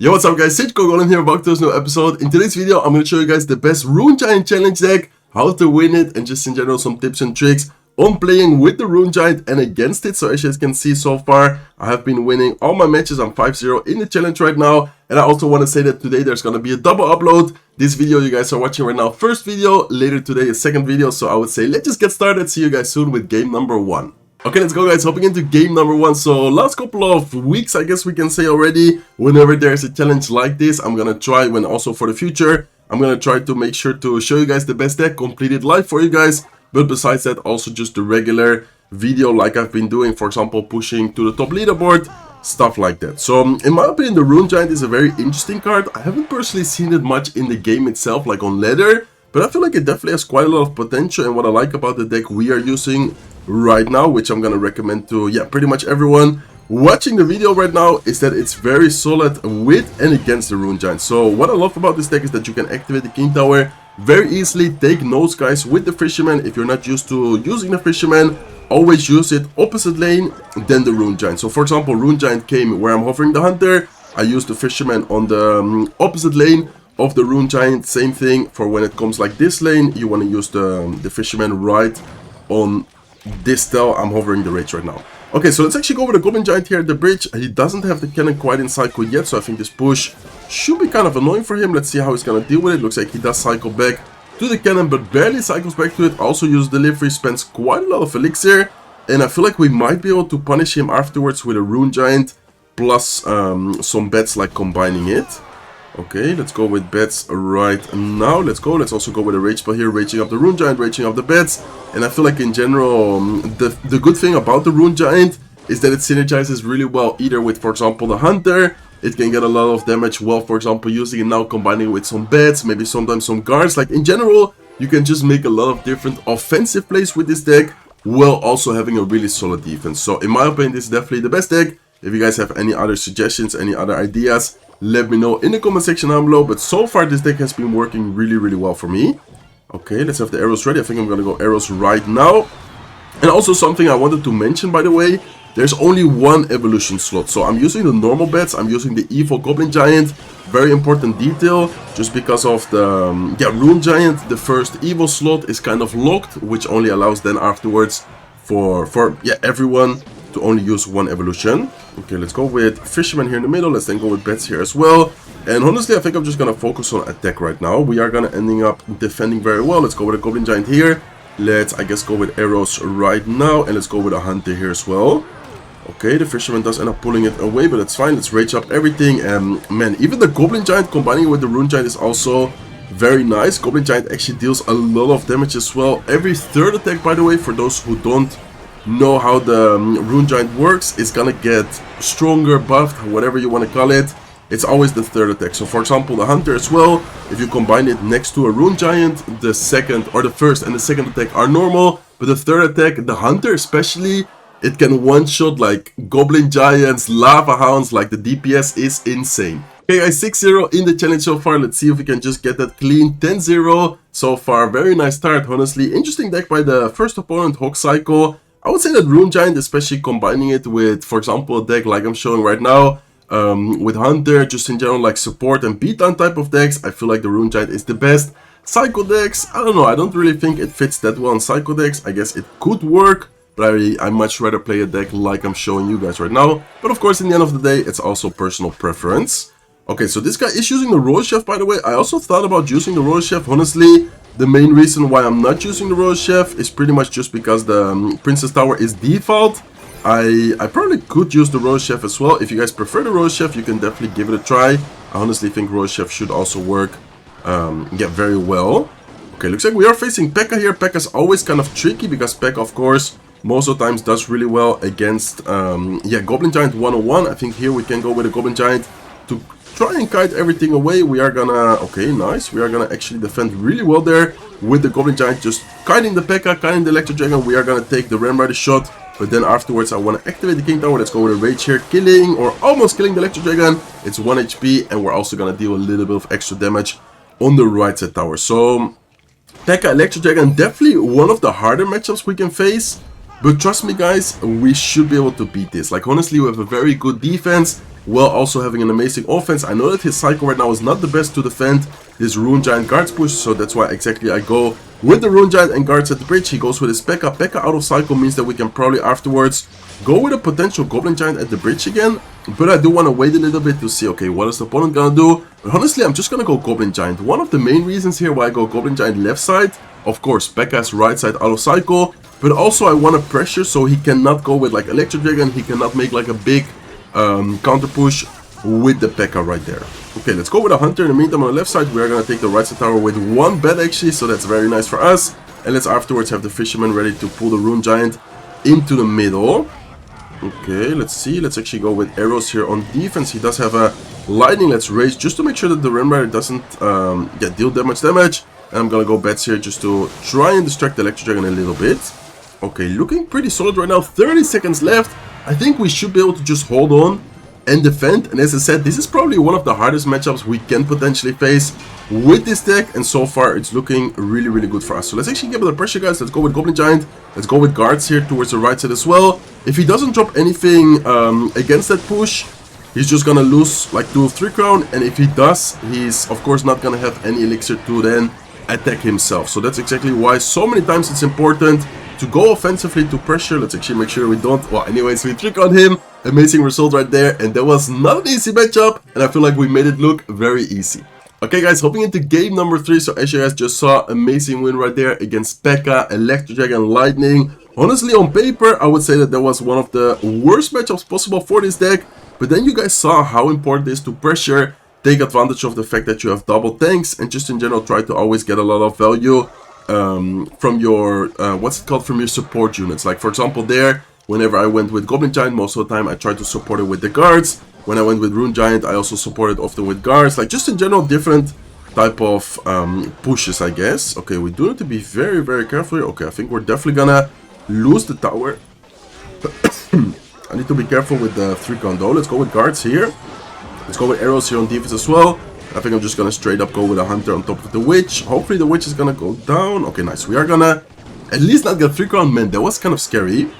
Yo, what's up guys, it's Goblin here, back to this new episode. In today's video, I'm going to show you guys the best Rune Giant challenge deck, how to win it, and just in general some tips and tricks on playing with the Rune Giant and against it. So as you guys can see so far, I have been winning all my matches. I'm 5-0 in the challenge right now. And I also want to say that today there's going to be a double upload. This video you guys are watching right now, first video, later today a second video. So I would say let's just get started. See you guys soon with game number 1. Okay, let's go guys, hopping into game number 1. So last couple of weeks, I guess we can say already, whenever there's a challenge like this, I'm gonna try, when also for the future, I'm gonna try to make sure to show you guys the best deck, completed live for you guys. But besides that, also just the regular video like I've been doing, for example, pushing to the top leaderboard, stuff like that. So in my opinion, the Rune Giant is a very interesting card. I haven't personally seen it much in the game itself, like on ladder, but I feel like it definitely has quite a lot of potential. And what I like about the deck we are using right now, which I'm gonna recommend to pretty much everyone watching the video right now, is that it's very solid with and against the Rune Giant. So what I love about this deck is that you can activate the King Tower very easily. Take notes guys with the Fisherman. If you're not used to using the Fisherman, always use it opposite lane than the Rune Giant. So for example, Rune Giant came where I'm hovering the Hunter, I use the Fisherman on the opposite lane of the Rune Giant. Same thing for when it comes like this lane, you want to use the Fisherman right on this tell. I'm hovering the rage right now. Okay, so let's actually go with the Goblin Giant here at the bridge. He doesn't have the cannon quite in cycle yet, so I think this push should be kind of annoying for him. Let's see how he's gonna deal with it. Looks like he does cycle back to the cannon, but barely cycles back to it. Also uses delivery, spends quite a lot of elixir, and I feel like we might be able to punish him afterwards with a Rune Giant plus some bets like combining it. Okay, let's go with bets right now. Let's go. Let's also go with a rage spell here, raging up the Rune Giant, raging up the bets. And I feel like in general, the good thing about the Rune Giant is that it synergizes really well either with, for example, the Hunter. It can get a lot of damage well, for example, using it now, combining it with some bets, maybe sometimes some guards. Like in general, you can just make a lot of different offensive plays with this deck while also having a really solid defense. So in my opinion, this is definitely the best deck. If you guys have any other suggestions, any other ideas, let me know in the comment section down below. But so far this deck has been working really well for me. Okay, let's have the arrows ready. I think I'm gonna go arrows right now. And also something I wanted to mention, by the way, there's only one evolution slot. So I'm using the normal bets, I'm using the evil Goblin Giant. Very important detail, just because of the Rune Giant, the first evil slot is kind of locked, which only allows then afterwards for everyone to only use one evolution. Okay, let's go with Fisherman here in the middle. Let's then go with bets here as well. And honestly, I think I'm just gonna focus on attack right now. We are gonna ending up defending very well. Let's go with a Goblin Giant here. Let's, I guess, go with arrows right now, and let's go with a Hunter here as well. Okay, the Fisherman does end up pulling it away, but it's fine. Let's rage up everything. And man, even the Goblin Giant combining it with the Rune Giant is also very nice. Goblin Giant actually deals a lot of damage as well. Every third attack, by the way, for those who don't know how the Rune Giant works, is gonna get stronger, buffed, whatever you want to call it. It's always the third attack. So for example, the Hunter as well, if you combine it next to a Rune Giant, the second or the first and the second attack are normal, but the third attack, the Hunter especially, it can one-shot like Goblin Giants, Lava Hounds. Like the DPS is insane. Okay guys, 6-0 in the challenge so far. Let's see if we can just get that clean. 10-0 so far. Very nice start, honestly. Interesting deck by the first opponent, Hawk Cycle. I would say that Rune Giant, especially combining it with, for example, a deck like I'm showing right now, with Hunter, just in general like support and beatdown type of decks, I feel like the Rune Giant is the best. Psycho decks, I don't know, I don't really think it fits that well on Psycho decks. I guess it could work, but I much rather play a deck like I'm showing you guys right now. But of course, in the end of the day, it's also personal preference. Okay, so this guy is using the Royal Chef, by the way. I also thought about using the Royal Chef. Honestly, the main reason why I'm not using the Royal Chef is pretty much just because the Princess Tower is default. I probably could use the Royal Chef as well. If you guys prefer the Royal Chef, you can definitely give it a try. I honestly think Royal Chef should also work very well. Okay, looks like we are facing P.E.K.K.A here. P.E.K.K.A is always kind of tricky because P.E.K.K.A, of course, most of the times does really well against Goblin Giant 101. I think here we can go with a Goblin Giant to try and kite everything away. We are gonna, okay, nice. We are gonna actually defend really well there with the Goblin Giant, just kiting the P.E.K.K.A, kiting the Electro Dragon. We are gonna take the Ram Rider shot, but then afterwards I want to activate the King Tower. Let's go with a Rage here, killing or almost killing the Electro Dragon. It's 1 HP, and we're also gonna deal a little bit of extra damage on the right side tower. So P.E.K.K.A Electro Dragon, definitely one of the harder matchups we can face. But trust me guys, we should be able to beat this. Like honestly, we have a very good defense. while also having an amazing offense. I know that his cycle right now is not the best to defend this Rune Giant guards push, so that's why exactly I go with the Rune Giant and guards at the bridge. He goes with his P.E.K.K.A. P.E.K.K.A. out of cycle means that we can probably afterwards go with a potential Goblin Giant at the bridge again, but I do want to wait a little bit to see, okay, what is the opponent gonna do? But honestly, I'm just gonna go Goblin Giant. One of the main reasons here why I go Goblin Giant left side, of course, P.E.K.K.A's right side out of cycle, but also I want to pressure so he cannot go with like Electro Dragon, he cannot make like a big counter push with the P.E.K.K.A. right there. Okay, let's go with a Hunter. In the meantime, on the left side, we are going to take the right side tower with one bet actually, so that's very nice for us. And let's afterwards have the Fisherman ready to pull the Rune Giant into the middle. Okay, let's see. Let's actually go with arrows here on defense. He does have a lightning. Let's raise just to make sure that the Ram Rider doesn't deal that much damage. And I'm going to go bets here just to try and distract the Electro Dragon a little bit. Okay, looking pretty solid right now. 30 seconds left. I think we should be able to just hold on and defend. And as I said, this is probably one of the hardest matchups we can potentially face with this deck, and so far it's looking really, really good for us. So let's actually give it a pressure, guys. Let's go with Goblin Giant. Let's go with guards here towards the right side as well. If he doesn't drop anything against that push, he's just gonna lose like 2 or 3 crown, and if he does, he's of course not gonna have any elixir to then attack himself. So that's exactly why so many times it's important to go offensively to pressure. Let's actually make sure we don't. Well, anyways, we trick on him. Amazing result right there, and that was not an easy matchup, and I feel like we made it look very easy. Okay, guys, hopping into game number 3. So as you guys just saw, amazing win right there against P.E.K.K.A, Electro Dragon, Lightning. Honestly, on paper, I would say that was one of the worst matchups possible for this deck, but then you guys saw how important it is to pressure, take advantage of the fact that you have double tanks, and just in general try to always get a lot of value from your from your support units. Like for example there, whenever I went with Goblin Giant, most of the time I tried to support it with the guards. When I went with Rune Giant, I also supported often with guards. Like just in general different type of pushes, I guess. Okay, we do need to be very, very careful here. Okay, I think we're definitely gonna lose the tower. I need to be careful with the 3 count though. Let's go with guards here. Let's go with arrows here on defense as well. I think I'm just gonna straight up go with a Hunter on top of the Witch. Hopefully the Witch is gonna go down. Okay, nice. We are gonna at least not get 3 crown. Man, that was kind of scary.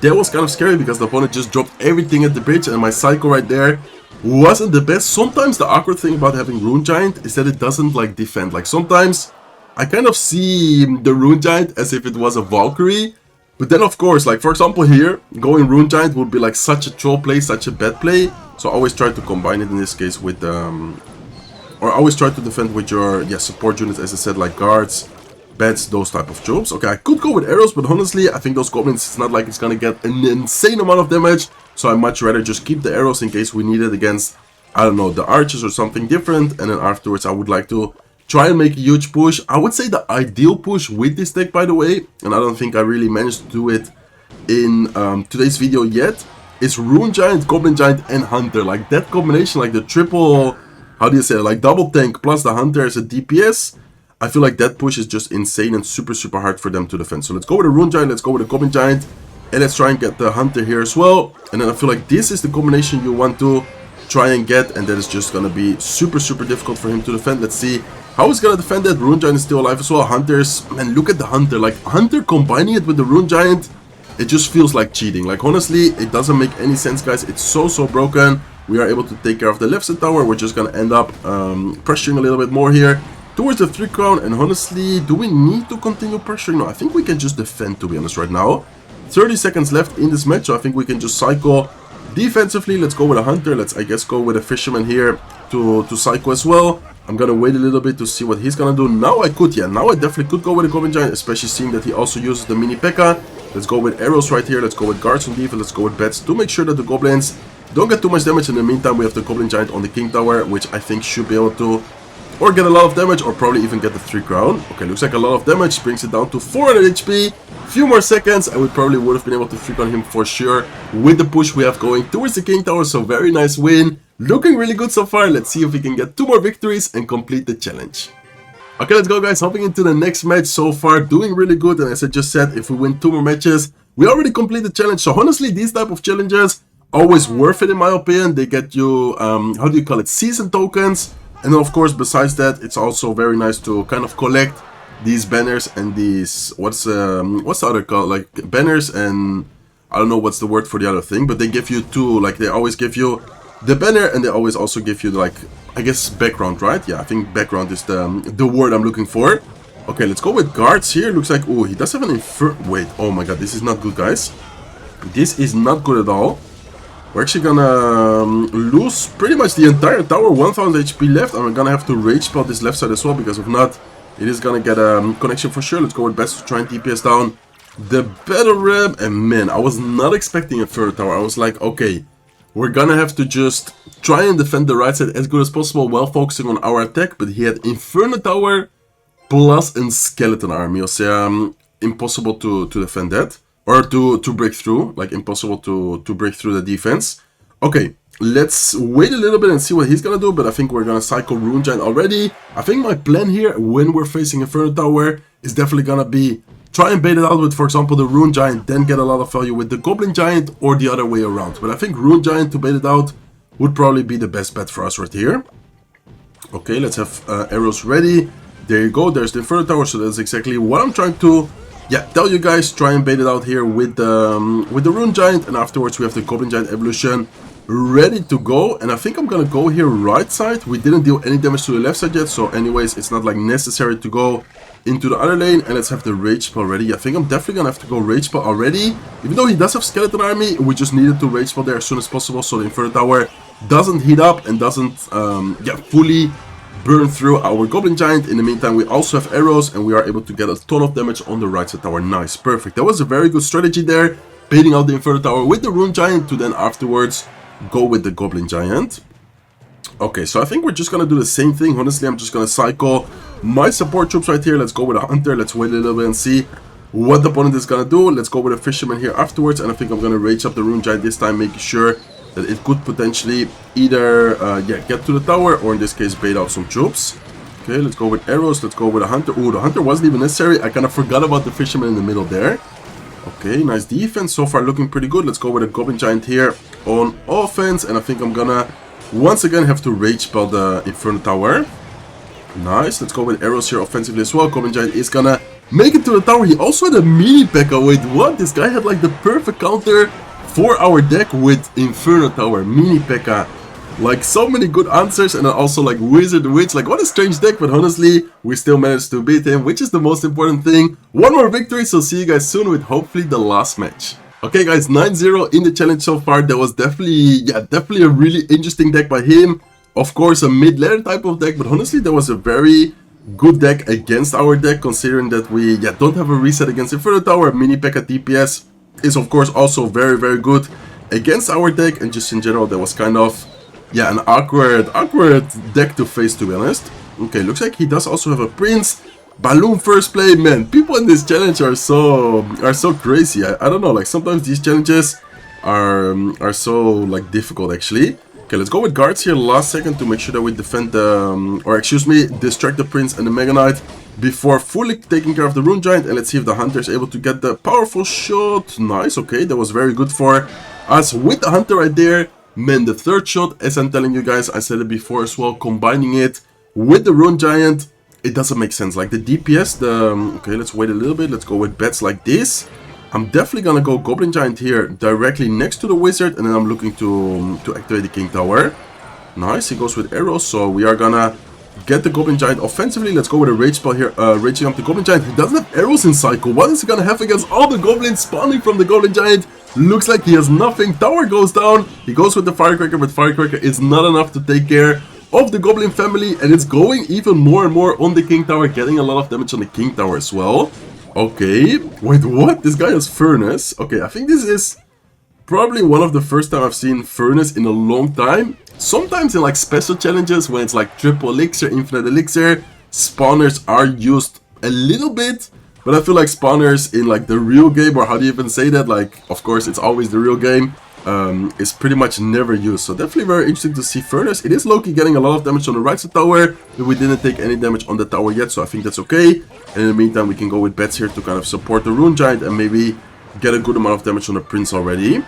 That was kind of scary because the opponent just dropped everything at the bridge, and my cycle right there wasn't the best. Sometimes the awkward thing about having Rune Giant is that it doesn't like defend. Like sometimes I kind of see the Rune Giant as if it was a Valkyrie. But then of course, like for example here, going Rune Giant would be like such a troll play, such a bad play. So I always try to combine it in this case with or I always try to defend with your support units, as I said, like guards, bats, those type of troops. Okay, I could go with arrows, but honestly I think those goblins, it's not like it's gonna get an insane amount of damage. So I'd much rather just keep the arrows in case we need it against, I don't know, the archers or something different. And then afterwards I would like to try and make a huge push. I would say the ideal push with this deck, by the way, and I don't think I really managed to do it in today's video yet, is Rune Giant, Goblin Giant, and Hunter. Like that combination, like the triple, how do you say it, like double tank plus the Hunter as a DPS. I feel like that push is just insane and super, super hard for them to defend. So let's go with a Rune Giant, let's go with a Goblin Giant, and let's try and get the Hunter here as well. And then I feel like this is the combination you want to try and get, and that is just going to be super, super difficult for him to defend. Let's see how he's going to defend that. Rune Giant is still alive as well. Hunters, man, look at the Hunter. Like Hunter combining it with the Rune Giant, it just feels like cheating. Like honestly, it doesn't make any sense, guys. It's so, so broken. We are able to take care of the left side tower. We're just going to end up pressuring a little bit more here towards the 3 crown. And honestly, do we need to continue pressuring? No, I think we can just defend, to be honest, right now. 30 seconds left in this match, so I think we can just cycle defensively. Let's go with a Hunter. Let's, I guess, go with a Fisherman here to cycle as well. I'm gonna wait a little bit to see what he's gonna do. Now I could, now I definitely could go with a Goblin Giant, especially seeing that he also uses the mini P.E.K.K.A. Let's go with arrows right here. Let's go with guards on defense. Let's go with bats to make sure that the goblins don't get too much damage. In the meantime, we have the Goblin Giant on the King Tower, which I think should be able to or get a lot of damage, or probably even get the 3 crown. Okay, looks like a lot of damage, brings it down to 400 HP. Few more seconds, and we probably would have been able to 3 crown him for sure with the push we have going towards the King Tower. So very nice win. Looking really good so far. Let's see if we can get 2 more victories and complete the challenge. Okay, let's go, guys. Hopping into the next match. So far, doing really good. And as I just said, if we win 2 more matches, we already complete the challenge. So honestly, these type of challenges, always worth it in my opinion. They get you, how do you call it, season tokens. And then, of course, besides that, it's also very nice to kind of collect these banners and these, what's the other called, like banners and I don't know what's the word for the other thing, but they give you two, like they always give you the banner and they always also give you like, I guess background, right? Yeah, I think background is the word I'm looking for. Okay, let's go with guards here. Looks like, oh, he does have an wait, oh my god, this is not good, guys. This is not good at all. We're actually gonna lose pretty much the entire tower, 1000 HP left, and we're gonna have to rage spell this left side as well, because if not, it is gonna get a connection for sure. Let's go with best to try and DPS down the battle ram, and man, I was not expecting a third tower. I was like, okay, we're gonna have to just try and defend the right side as good as possible while focusing on our attack, but he had Inferno Tower plus a Skeleton Army. It was impossible to defend that. Or to break through, like impossible to break through the defense. Okay, let's wait a little bit and see what he's gonna do, but I think we're gonna cycle Rune Giant already. I think my plan here, when we're facing Inferno Tower, is definitely gonna be try and bait it out with, for example, the Rune Giant, then get a lot of value with the Goblin Giant, or the other way around. But I think Rune Giant to bait it out would probably be the best bet for us right here. Okay, let's have arrows ready. There you go, there's the Inferno Tower, so that's exactly what I'm trying to tell you guys. Try and bait it out here with the Rune Giant, and afterwards we have the Goblin Giant evolution ready to go. And I think I'm gonna go here right side. We didn't deal any damage to the left side yet, so anyways, it's not like necessary to go into the other lane. And let's have the rage spell ready. I think I'm definitely gonna have to go rage spell already, even though he does have Skeleton Army. We just needed to rage spell there as soon as possible, so the Inferno Tower doesn't heat up and doesn't fully burn through our Goblin Giant. In the meantime, we also have arrows, and we are able to get a ton of damage on the right side tower. Nice, perfect. That was a very good strategy there, baiting out the Inferno Tower with the Rune Giant to then afterwards go with the Goblin Giant. Okay, so I think we're just gonna do the same thing. Honestly, I'm just gonna cycle my support troops right here. Let's go with a Hunter. Let's wait a little bit and see what the opponent is gonna do. Let's go with a Fisherman here afterwards, and I think I'm gonna rage up the Rune Giant this time, making sure that it could potentially either get to the tower, or in this case bait out some troops. Okay, let's go with arrows. Let's go with a Hunter. Oh, the Hunter wasn't even necessary. I kind of forgot about the Fisherman in the middle there. Okay, nice defense. So far looking pretty good. Let's go with a Goblin Giant here on offense, and I think I'm gonna once again have to rage spell the Inferno Tower. Nice. Let's go with arrows here offensively as well. Goblin Giant is gonna make it to the tower. He also had a mini P.E.K.K.A. Wait, what? This guy had like the perfect counter for our deck with Inferno Tower, mini P.E.K.K.A. Like so many good answers, and then also like Wizard Witch. Like what a strange deck, but honestly, we still managed to beat him, which is the most important thing. One more victory, so see you guys soon with hopefully the last match. Okay guys, 9-0 in the challenge so far. That was definitely a really interesting deck by him. Of course, a mid-laner type of deck, but honestly, that was a very good deck against our deck, considering that we don't have a reset against Inferno Tower. Mini P.E.K.K.A. DPS is of course also very good against our deck, and just in general that was kind of an awkward deck to face, to be honest. Okay, looks like he does also have a Prince. Balloon first play, man. People in this challenge are so crazy. I don't know, like sometimes these challenges are so like difficult actually. Okay, let's go with guards here last second to make sure that we defend the or excuse me, distract the Prince and the Mega Knight before fully taking care of the Rune Giant. And let's see if the Hunter is able to get the powerful shot. Nice. Okay, that was very good for us with the Hunter right there. Man, the third shot, as I'm telling you guys, I said it before as well, combining it with the Rune Giant, it doesn't make sense. Like the DPS, okay, let's wait a little bit. Let's go with bets like this. I'm definitely gonna go Goblin Giant here directly next to the Wizard, and then I'm looking to activate the King Tower. Nice, he goes with arrows, so we are gonna get the Goblin Giant offensively. Let's go with a rage spell here, raging up the Goblin Giant. He doesn't have arrows in cycle. What is he gonna have against all the Goblins spawning from the Goblin Giant? Looks like he has nothing. Tower goes down. He goes with the Firecracker, but Firecracker is not enough to take care of the Goblin family, and it's going even more and more on the King Tower, getting a lot of damage on the King Tower as well. Okay, wait, what? This guy has Furnace. Okay, I think this is probably one of the first time I've seen Furnace in a long time. Sometimes in like special challenges when it's like triple elixir, infinite elixir, spawners are used a little bit, but I feel like spawners in like the real game, or how do you even say that, like of course it's always the real game, is pretty much never used. So definitely very interesting to see Furnace. It is low-key getting a lot of damage on the right side tower, but we didn't take any damage on the tower yet, so I think that's okay. And in the meantime, we can go with bets here to kind of support the Rune Giant and maybe get a good amount of damage on the Prince already.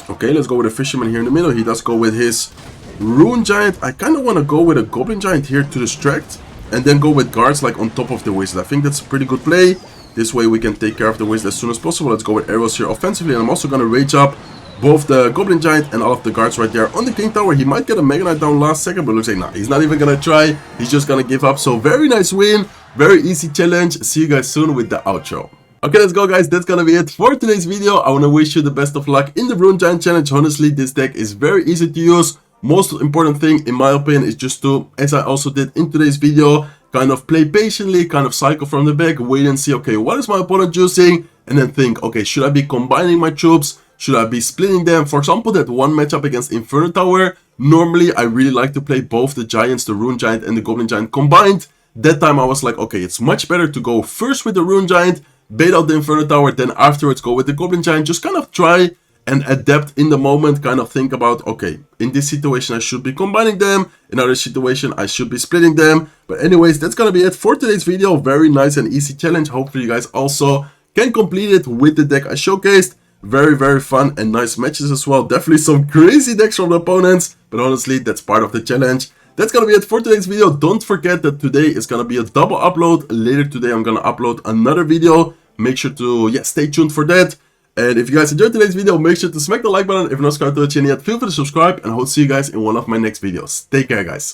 Okay, let's go with a Fisherman here in the middle. He does go with his Rune Giant. I kind of want to go with a Goblin Giant here to distract, and then go with guards like on top of the Wizard. I think that's a pretty good play. This way we can take care of the waste as soon as possible. Let's go with arrows here offensively, and I'm also going to rage up both the Goblin Giant and all of the guards right there on the King Tower. He might get a Mega Knight down last second, but looks like, nah, he's not even going to try. He's just going to give up. So very nice win. Very easy challenge. See you guys soon with the outro. Okay, let's go, guys. That's gonna be it for today's video. I want to wish you the best of luck in the Rune Giant challenge. Honestly, this deck is very easy to use. Most important thing, in my opinion, is just to, as I also did in today's video, kind of play patiently, kind of cycle from the back, wait and see, okay, what is my opponent using? And then think, okay, should I be combining my troops? Should I be splitting them? For example, that one matchup against Inferno Tower, normally I really like to play both the Giants, the Rune Giant and the Goblin Giant combined. That time I was like, okay, it's much better to go first with the Rune Giant, bait out the Inferno Tower, then afterwards go with the Goblin Giant. Just kind of try and adapt in the moment, kind of think about, okay, in this situation I should be combining them, in other situation I should be splitting them. But anyways, that's gonna be it for today's video. Very nice and easy challenge. Hopefully you guys also can complete it with the deck I showcased. Very fun and nice matches as well. Definitely some crazy decks from the opponents, but honestly that's part of the challenge. That's gonna be it for today's video. Don't forget that today is gonna be a double upload. Later today I'm gonna upload another video. Make sure to stay tuned for that. And if you guys enjoyed today's video, make sure to smack the like button. If you're not subscribed to the channel yet, feel free to subscribe, and I hope to see you guys in one of my next videos. Take care, guys.